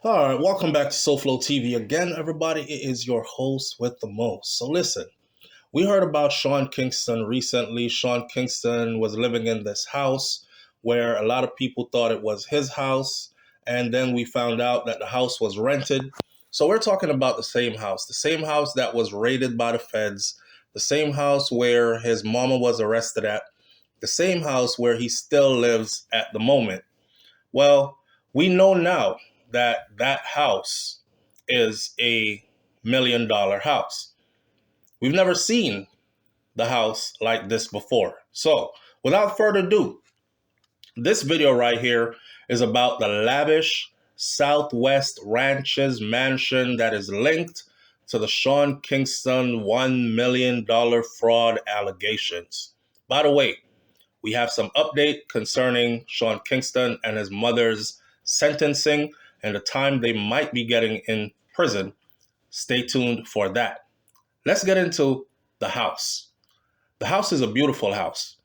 All right, welcome back to SouFLoTV again, everybody. It is your host with the most. So listen, we heard about Sean Kingston recently. Sean Kingston was living in this house where a lot of people thought it was his house, and then we found out that the house was rented. So we're talking about the same house that was raided by the feds, the same house where his mama was arrested at, the same house where he still lives at the moment. Well, we know now that that house is $1 million house. We've never seen the house like this before. So, without further ado, this video right here is about the lavish Southwest Ranches mansion that is linked to the Sean Kingston $1 million fraud allegations. By the way, we have some update concerning Sean Kingston and his mother's sentencing and the time they might be getting in prison. Stay tuned for that. Let's get into the house. The house is a beautiful house.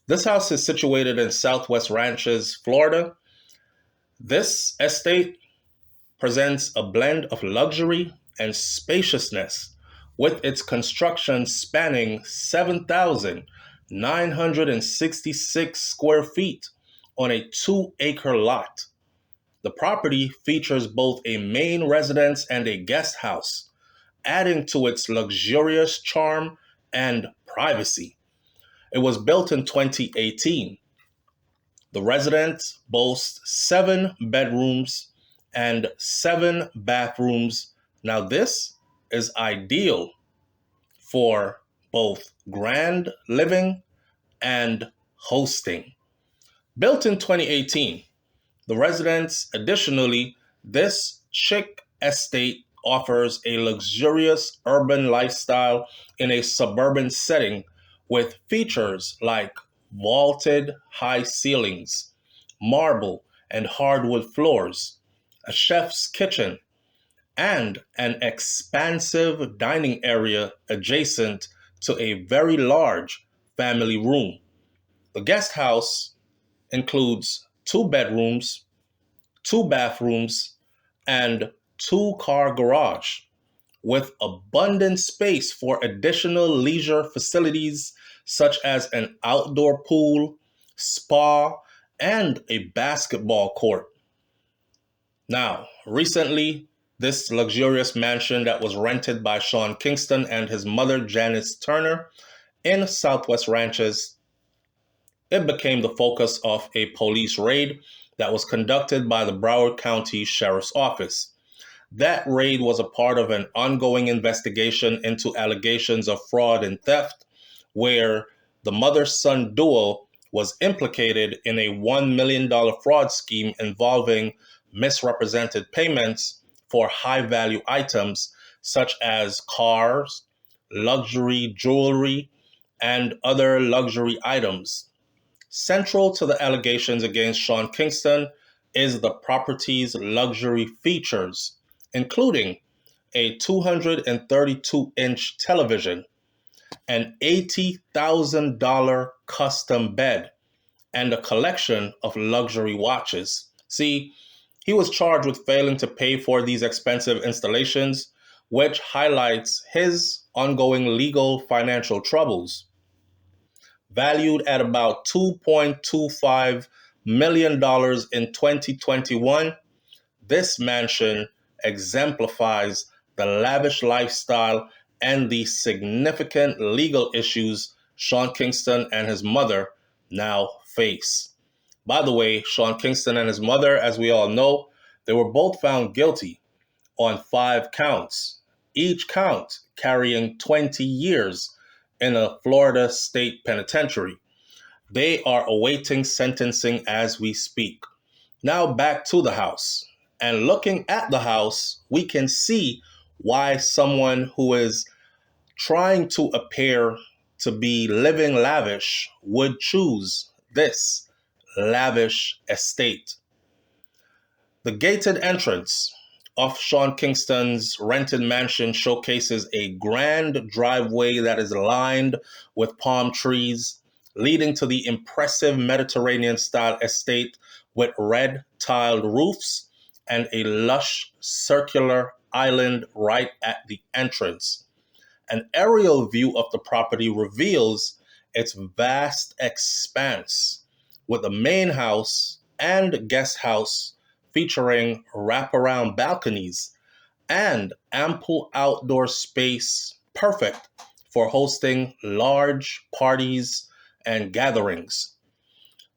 This house is situated in Southwest Ranches, Florida. This estate presents a blend of luxury and spaciousness, with its construction spanning 7,966 square feet on a 2-acre lot. The property features both a main residence and a guest house, adding to its luxurious charm and privacy. It was built in 2018. The residence boasts 7 bedrooms and 7 bathrooms. Now, this is ideal for both grand living and hosting. Built in 2018, the residence, additionally, this chic estate offers a luxurious urban lifestyle in a suburban setting with features like vaulted high ceilings, marble and hardwood floors, a chef's kitchen, and an expansive dining area adjacent to a very large family room. The guest house includes 2 bedrooms, 2 bathrooms, and 2-car garage, with abundant space for additional leisure facilities such as an outdoor pool, spa, and a basketball court. Now, recently, this luxurious mansion that was rented by Sean Kingston and his mother, Janice Turner, in Southwest Ranches, it became the focus of a police raid that was conducted by the Broward County Sheriff's Office. That raid was a part of an ongoing investigation into allegations of fraud and theft, where the mother-son duo was implicated in a $1 million fraud scheme involving misrepresented payments for high-value items such as cars, luxury jewelry, and other luxury items. Central to the allegations against Sean Kingston is the property's luxury features, including a 232-inch television, an $80,000 custom bed, and a collection of luxury watches. See, he was charged with failing to pay for these expensive installations, which highlights his ongoing legal financial troubles. Valued at about $2.25 million in 2021, this mansion exemplifies the lavish lifestyle and the significant legal issues Sean Kingston and his mother now face. By the way, Sean Kingston and his mother, as we all know, they were both found guilty on 5 counts, each count carrying 20 years in a Florida state penitentiary. They are awaiting sentencing as we speak. Now back to the house. And looking at the house, we can see why someone who is trying to appear to be living lavish would choose this lavish estate. The gated entrance of Sean Kingston's rented mansion showcases a grand driveway that is lined with palm trees, leading to the impressive Mediterranean-style estate with red tiled roofs and a lush circular island right at the entrance. An aerial view of the property reveals its vast expanse, with the main house and guest house featuring wraparound balconies and ample outdoor space, perfect for hosting large parties and gatherings.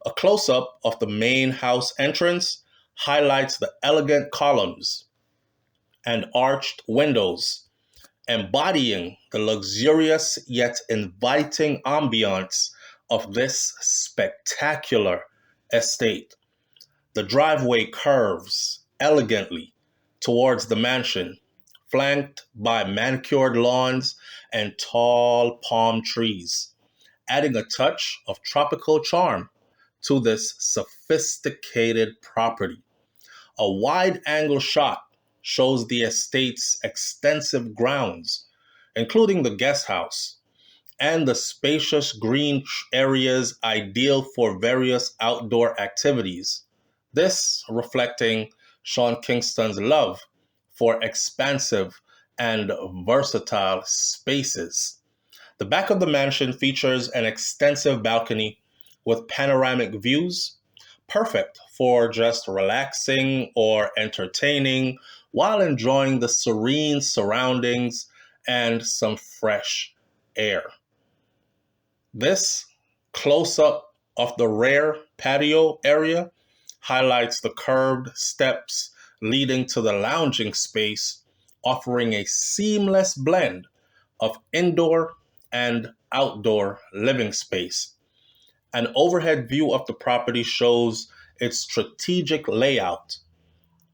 A close up of the main house entrance highlights the elegant columns and arched windows, embodying the luxurious yet inviting ambiance of this spectacular estate. The driveway curves elegantly towards the mansion, flanked by manicured lawns and tall palm trees, adding a touch of tropical charm to this sophisticated property. A wide angle shot shows the estate's extensive grounds, including the guest house and the spacious green areas ideal for various outdoor activities. This reflecting Sean Kingston's love for expansive and versatile spaces. The back of the mansion features an extensive balcony with panoramic views, perfect for just relaxing or entertaining while enjoying the serene surroundings and some fresh air. This close up of the rear patio area highlights the curved steps leading to the lounging space, offering a seamless blend of indoor and outdoor living space. An overhead view of the property shows its strategic layout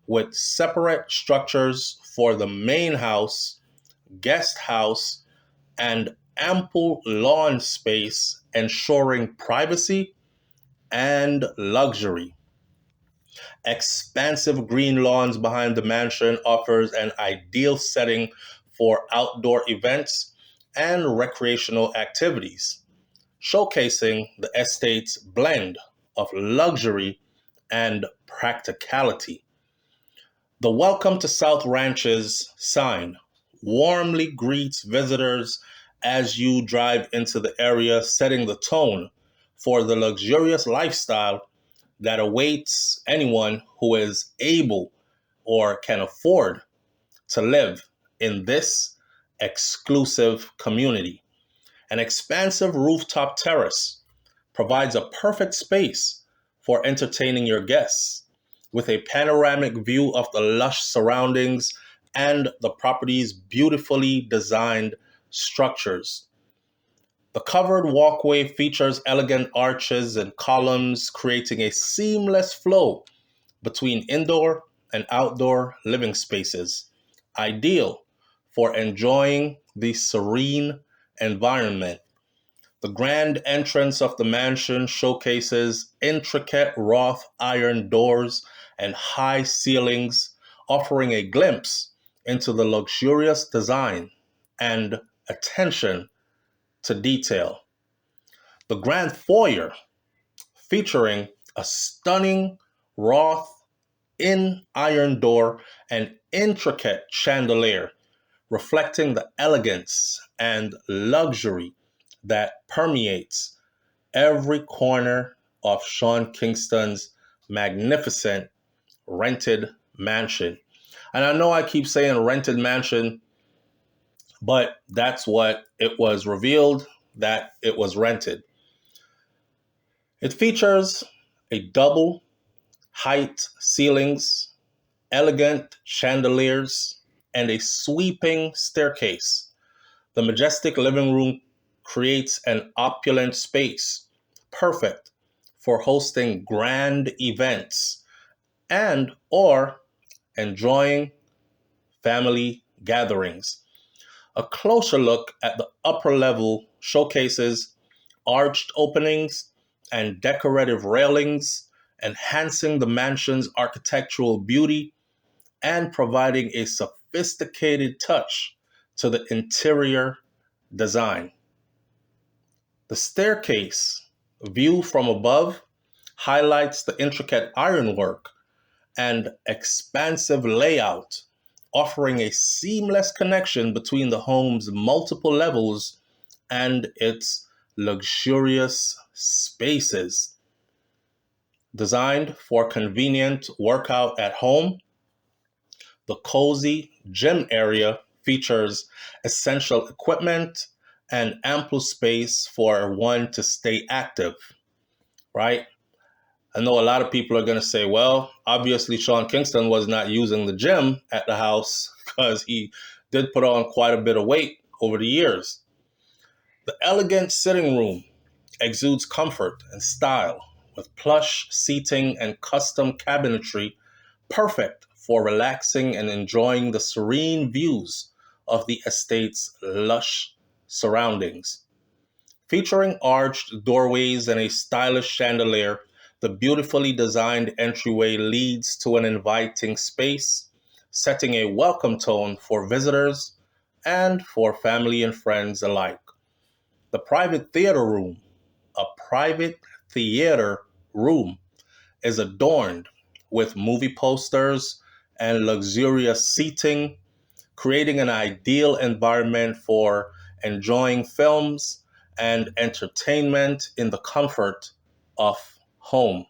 with separate structures for the main house, guest house, and ample lawn space, ensuring privacy and luxury. Expansive green lawns behind the mansion offers an ideal setting for outdoor events and recreational activities, showcasing the estate's blend of luxury and practicality. The Welcome to South Ranches sign warmly greets visitors as you drive into the area, setting the tone for the luxurious lifestyle that awaits anyone who is able or can afford to live in this exclusive community. An expansive rooftop terrace provides a perfect space for entertaining your guests, with a panoramic view of the lush surroundings and the property's beautifully designed structures. The covered walkway features elegant arches and columns, creating a seamless flow between indoor and outdoor living spaces, ideal for enjoying the serene environment. The grand entrance of the mansion showcases intricate wrought iron doors and high ceilings, offering a glimpse into the luxurious design and attention to detail. The grand foyer, featuring a stunning wrought in iron door and intricate chandelier, reflecting the elegance and luxury that permeates every corner of Sean Kingston's magnificent rented mansion. And I know I keep saying rented mansion, but that's what it was revealed that it was rented. It features a double height ceilings, elegant chandeliers, and a sweeping staircase. The majestic living room creates an opulent space, perfect for hosting grand events and or enjoying family gatherings. A closer look at the upper level showcases arched openings and decorative railings, enhancing the mansion's architectural beauty and providing a sophisticated touch to the interior design. The staircase view from above highlights the intricate ironwork and expansive layout, offering a seamless connection between the home's multiple levels and its luxurious spaces. Designed for convenient workout at home, the cozy gym area features essential equipment and ample space for one to stay active, right? I know a lot of people are going to say, well, obviously Sean Kingston was not using the gym at the house because he did put on quite a bit of weight over the years. The elegant sitting room exudes comfort and style with plush seating and custom cabinetry, perfect for relaxing and enjoying the serene views of the estate's lush surroundings. Featuring arched doorways and a stylish chandelier, the beautifully designed entryway leads to an inviting space, setting a welcome tone for visitors and for family and friends alike. The private theater room, a private theater room, is adorned with movie posters and luxurious seating, creating an ideal environment for enjoying films and entertainment in the comfort of home.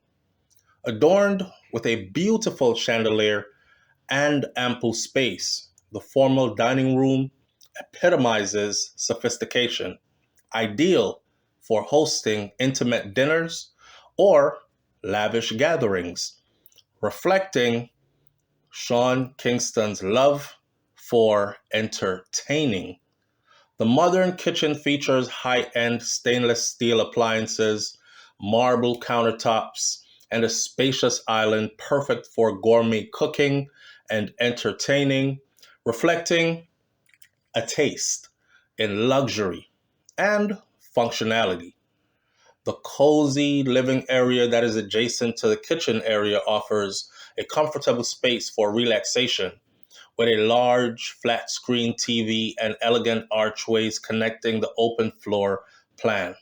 Adorned with a beautiful chandelier and ample space, the formal dining room epitomizes sophistication, ideal for hosting intimate dinners or lavish gatherings, reflecting Sean Kingston's love for entertaining. The modern kitchen features high-end stainless steel appliances, marble countertops, and a spacious island perfect for gourmet cooking and entertaining, reflecting a taste in luxury and functionality. The cozy living area that is adjacent to the kitchen area offers a comfortable space for relaxation with a large flat screen TV and elegant archways connecting the open floor plan.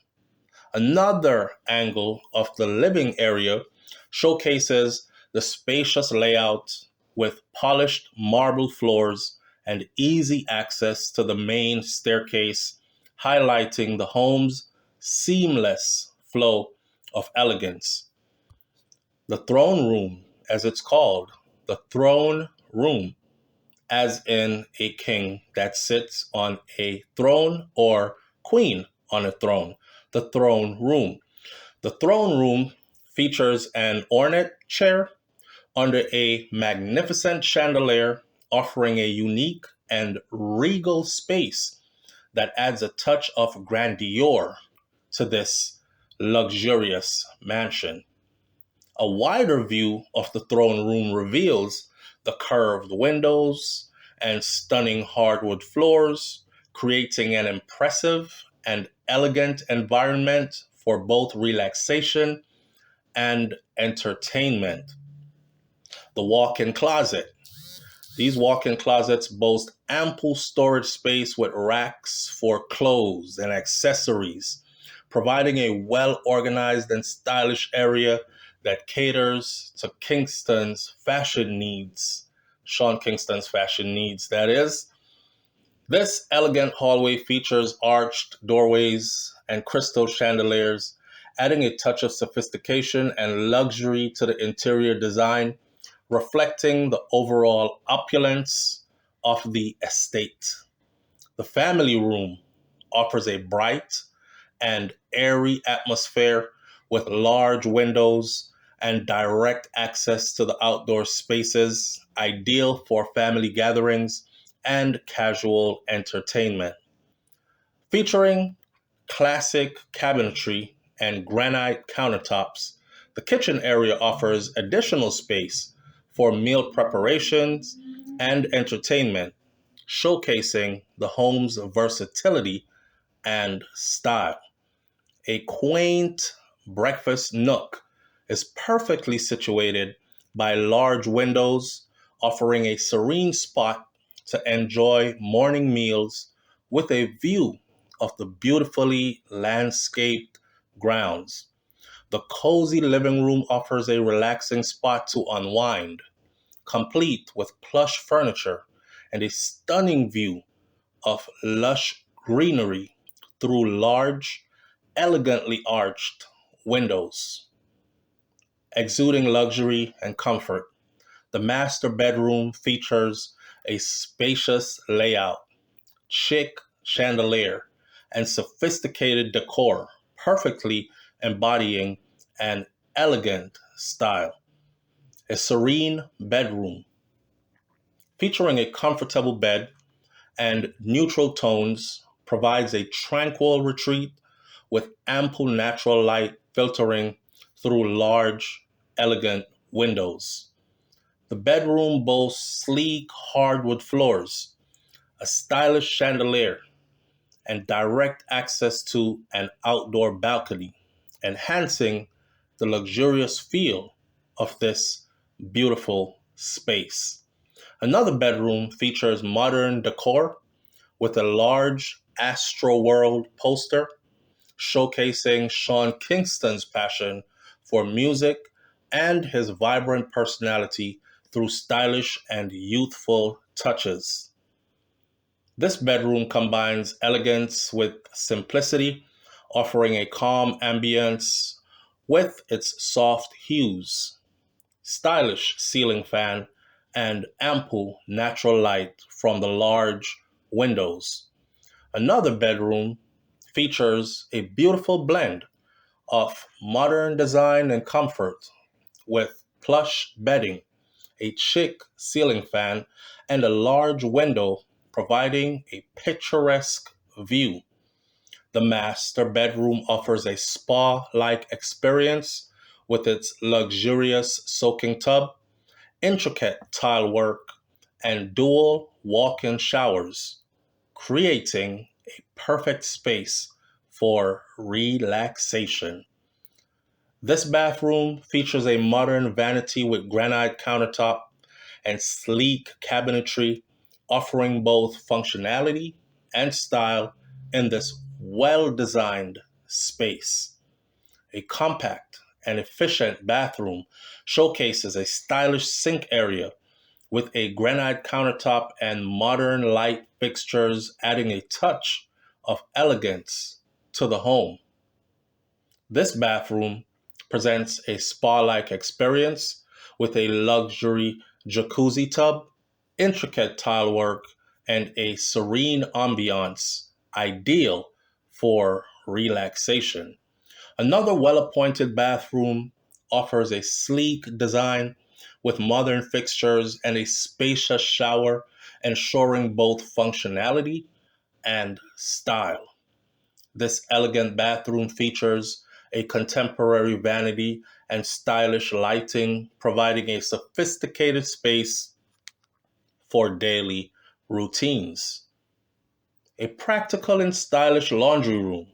Another angle of the living area showcases the spacious layout with polished marble floors and easy access to the main staircase, highlighting the home's seamless flow of elegance. The throne room, as it's called, the throne room, as in a king that sits on a throne or queen on a throne. The throne room. The throne room features an ornate chair under a magnificent chandelier, offering a unique and regal space that adds a touch of grandeur to this luxurious mansion. A wider view of the throne room reveals the curved windows and stunning hardwood floors, creating an impressive and elegant environment for both relaxation and entertainment. The walk-in closet. These walk-in closets boast ample storage space with racks for clothes and accessories, providing a well-organized and stylish area that caters to Kingston's fashion needs. Sean Kingston's fashion needs, that is. This elegant hallway features arched doorways and crystal chandeliers, adding a touch of sophistication and luxury to the interior design, reflecting the overall opulence of the estate. The family room offers a bright and airy atmosphere with large windows and direct access to the outdoor spaces, ideal for family gatherings and casual entertainment. Featuring classic cabinetry and granite countertops, the kitchen area offers additional space for meal preparations and entertainment, showcasing the home's versatility and style. A quaint breakfast nook is perfectly situated by large windows, offering a serene spot to enjoy morning meals with a view of the beautifully landscaped grounds. The cozy living room offers a relaxing spot to unwind, complete with plush furniture and a stunning view of lush greenery through large, elegantly arched windows, exuding luxury and comfort. The master bedroom features a spacious layout, chic chandelier, and sophisticated decor, perfectly embodying an elegant style. A serene bedroom featuring a comfortable bed and neutral tones provides a tranquil retreat with ample natural light filtering through large, elegant windows. The bedroom boasts sleek hardwood floors, a stylish chandelier, and direct access to an outdoor balcony, enhancing the luxurious feel of this beautiful space. Another bedroom features modern decor with a large Astro World poster showcasing Sean Kingston's passion for music and his vibrant personality through stylish and youthful touches. This bedroom combines elegance with simplicity, offering a calm ambience with its soft hues, stylish ceiling fan, and ample natural light from the large windows. Another bedroom features a beautiful blend of modern design and comfort with plush bedding, a chic ceiling fan, and a large window providing a picturesque view. The master bedroom offers a spa-like experience with its luxurious soaking tub, intricate tile work, and dual walk-in showers, creating a perfect space for relaxation. This bathroom features a modern vanity with granite countertop and sleek cabinetry, offering both functionality and style in this well designed space. A compact and efficient bathroom showcases a stylish sink area with a granite countertop and modern light fixtures, adding a touch of elegance to the home. This bathroom presents a spa-like experience with a luxury jacuzzi tub, intricate tile work, and a serene ambiance, ideal for relaxation. Another well-appointed bathroom offers a sleek design with modern fixtures and a spacious shower, ensuring both functionality and style. This elegant bathroom features a contemporary vanity and stylish lighting, providing a sophisticated space for daily routines. A practical and stylish laundry room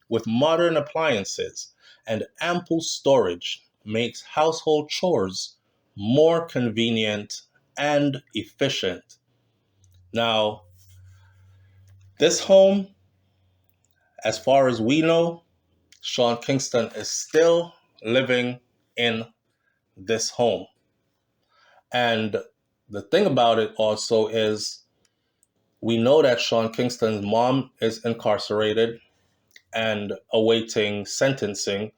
with modern appliances and ample storage makes household chores more convenient and efficient. Now, this home, as far as we know, Sean Kingston is still living in this home. And the thing about it also is we know that Sean Kingston's mom is incarcerated and awaiting sentencing.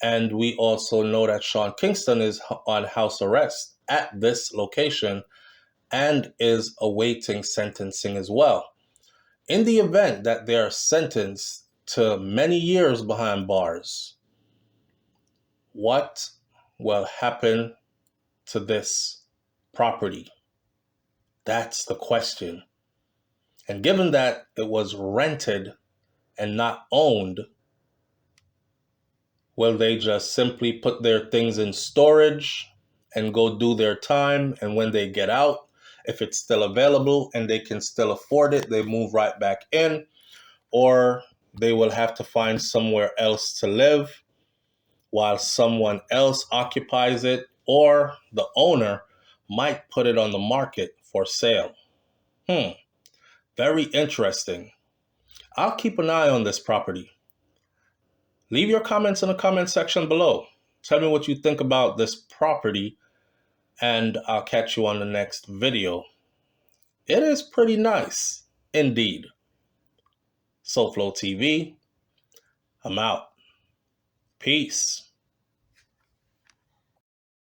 And we also know that Sean Kingston is on house arrest at this location and is awaiting sentencing as well. In the event that they are sentenced to many years behind bars, what will happen to this property? That's the question. And given that it was rented and not owned, will they just simply put their things in storage and go do their time? And when they get out, if it's still available and they can still afford it, they move right back in, or they will have to find somewhere else to live while someone else occupies it, or the owner might put it on the market for sale. Very interesting. I'll keep an eye on this property. Leave your comments in the comment section below. Tell me what you think about this property and I'll catch you on the next video. It is pretty nice, indeed. SouFLoTV, I'm out. Peace.